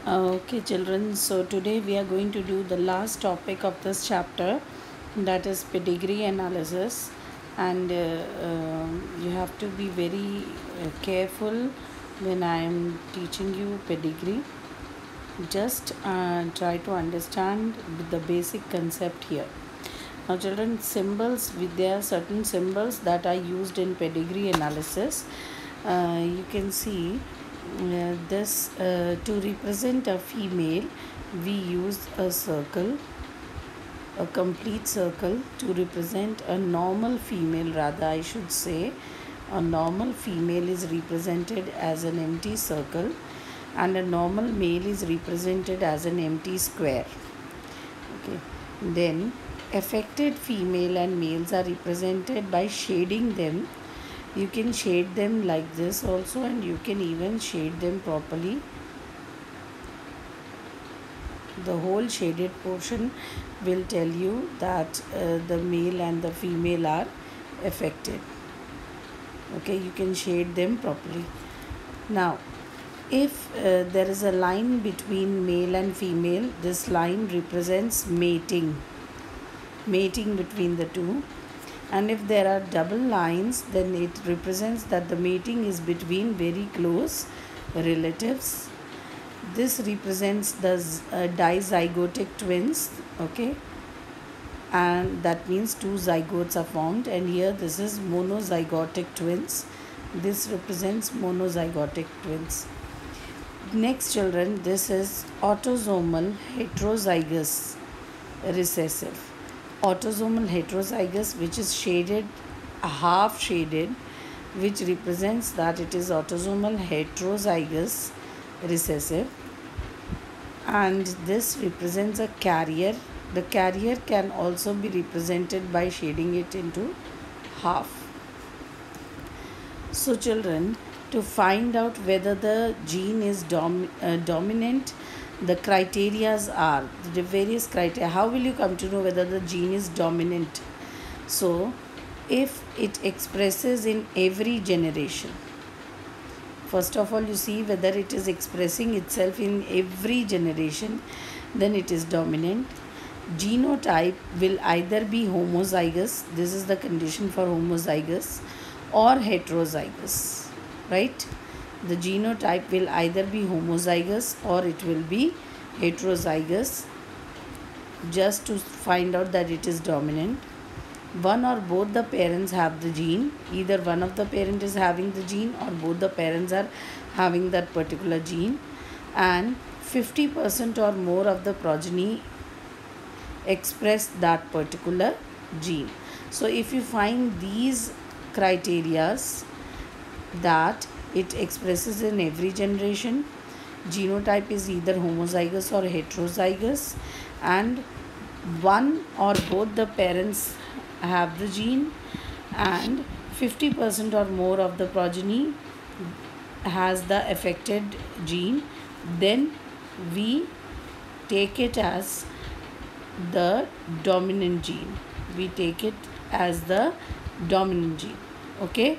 Okay, children. So today we are going to do the last topic of this chapter, that is pedigree analysis, and you have to be very careful when I am teaching you pedigree. Just try to understand the basic concept here. Now, children, there are certain symbols that are used in pedigree analysis. You can see this to represent a female, we use a circle, a complete circle. To represent a normal female, rather, I should say, a normal female is represented as an empty circle, and a normal male is represented as an empty square. Okay, then affected female and males are represented by shading them. You can shade them like this also, and you can even shade them properly. The whole shaded portion will tell you that the male and the female are affected. Okay, you can shade them properly. Now, if there is a line between male and female, this line represents mating between the two. And if there are double lines, then it represents that the mating is between very close relatives. This represents the dizygotic twins. Okay, and that means two zygotes are formed, and here this is monozygotic twins. This represents monozygotic twins. Next, children, this is autosomal heterozygous recessive. Autosomal heterozygous, which is shaded, half shaded, which represents that it is autosomal heterozygous recessive, and this represents a carrier. The carrier can also be represented by shading it into half. So, children, to find out whether the gene is dominant, the criterias are the various criteria. How will you come to know whether the gene is dominant? So, if it expresses in every generation, first of all, you see whether it is expressing itself in every generation, then it is dominant. Genotype will either be homozygous, this is the condition for homozygous, or heterozygous, right? The genotype will either be homozygous or it will be heterozygous, just to find out that it is dominant. One or both the parents have the gene. Either one of the parent is having the gene, or both the parents are having that particular gene. And 50% or more of the progeny express that particular gene. So if you find these criterias, that it expresses in every generation, genotype is either homozygous or heterozygous, and one or both the parents have the gene, and 50% or more of the progeny has the affected gene, then we take it as the dominant gene. We take it as the dominant gene. Okay.